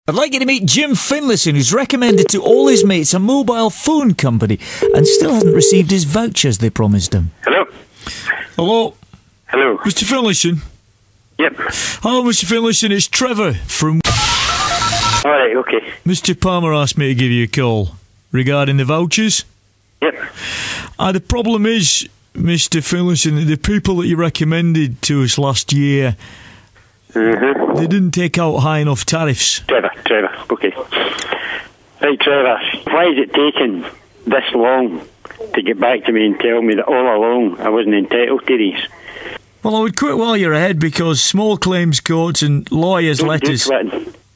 I'd like you to meet Jim Finlayson, who's recommended to all his mates a mobile phone company and still hasn't received his vouchers they promised him. Hello? Hello? Hello? Mr. Finlayson? Yep. Hello, Mr. Finlayson, it's Trevor from... Alright, okay. Mr. Palmer asked me to give you a call regarding the vouchers. Yep. The problem is, Mr. Finlayson, the people that you recommended to us last year, they didn't take out high enough tariffs. Trevor, okay. Right, Trevor, why is it taking this long to get back to me and tell me that all along I wasn't entitled to these? Well, I would quit while you're ahead because small claims courts and lawyers' letters...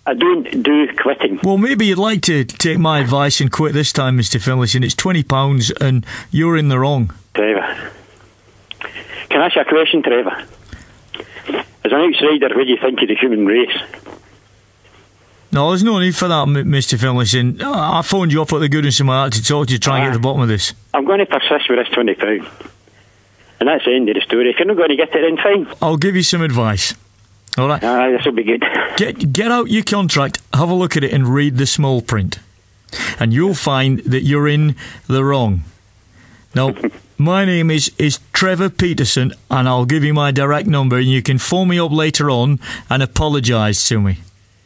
I don't do quitting. Well, maybe you'd like to take my advice and quit this time, Mr. Finlayson. It's £20 and you're in the wrong. Trevor, can I ask you a question, Trevor? As an outsider, what do you think of the human race? No, there's no need for that, Mr. Finlayson. I phoned you up at the goodness of my heart to talk to you, try and get to the bottom of this. I'm going to persist with this £20. And that's the end of the story. If you're not going to get it, then fine. I'll give you some advice. All right? This will be good. Get out your contract, have a look at it and read the small print. And you'll find that you're in the wrong. Now, my name is Trevor Peterson, and I'll give you my direct number, and you can phone me up later on and apologise to me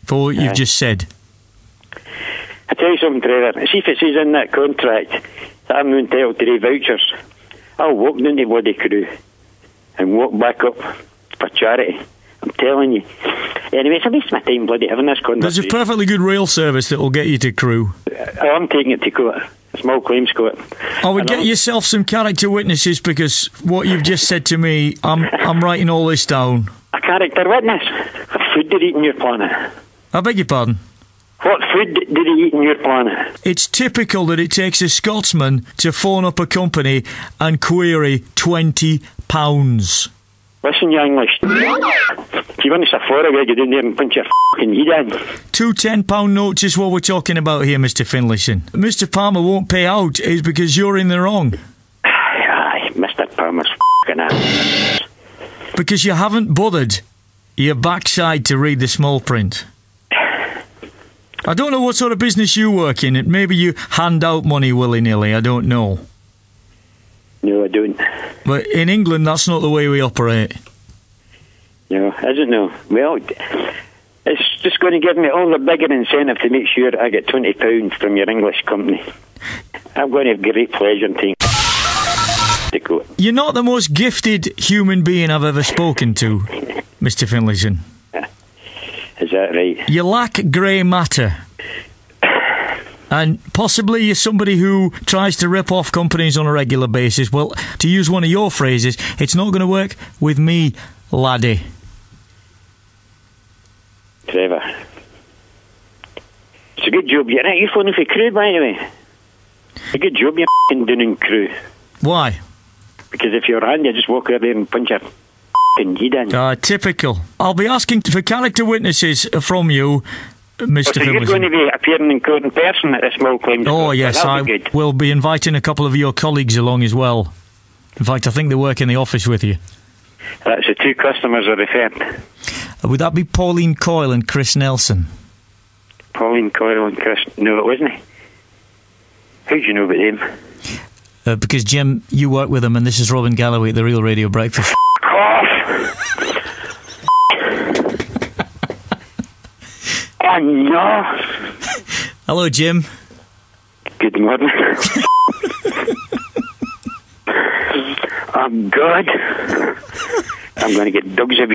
for what you've just said. I tell you something, Trevor. See if it says in that contract that I'm not entitled to the vouchers, I'll walk down to Bloody Crew and walk back up for charity. I'm telling you. Anyway, it's a waste of my time bloody having this conversation. There's a perfectly good rail service that will get you to Crewe. I'm taking it to court. A small claims court. I would get yourself some character witnesses because what you've just said to me, I'm writing all this down. A character witness? What food did he eat on your planet? I beg your pardon? What food did he eat on your planet? It's typical that it takes a Scotsman to phone up a company and query £20. Listen, you English. If you want to safari, I'll get in there and punch your f***ing head in. Two £10 notes is what we're talking about here, Mr. Finlayson. Mr. Palmer won't pay out is because you're in the wrong. Aye, Mr. Palmer's f***ing ass. Because you haven't bothered your backside to read the small print. I don't know what sort of business you work in. Maybe you hand out money willy-nilly, I don't know. No, I don't. But in England, that's not the way we operate. No, is it no? Well, it's just going to give me all the bigger incentive to make sure I get £20 from your English company. I'm going to have great pleasure in taking the court. You're not the most gifted human being I've ever spoken to, Mr. Finlayson. Is that right? You lack grey matter. And possibly you're somebody who tries to rip off companies on a regular basis. Well, to use one of your phrases, it's not going to work with me, laddie. Trevor. It's a good job. You're phoning for Crewe, by the way. It's a good job you're f***ing doing in Crewe. Why? Because if you're handy, you just walk out there and punch your f***ing head in. Typical. I'll be asking for character witnesses from you, Mr. Finlayson. You're going to be appearing in court in person at this small claims court. Oh, yes, I will be inviting a couple of your colleagues along as well. In fact, I think they work in the office with you. That's the two customers are referred. Would that be Pauline Coyle and Chris Nelson? Pauline Coyle and Chris... No, it wasn't. How do you know about them? Because, Jim, you work with them, and this is Robin Galloway at the Real Radio Breakfast. Off! Oh, no! Hello, Jim. Good morning. Oh, God. I'm going to get dogs every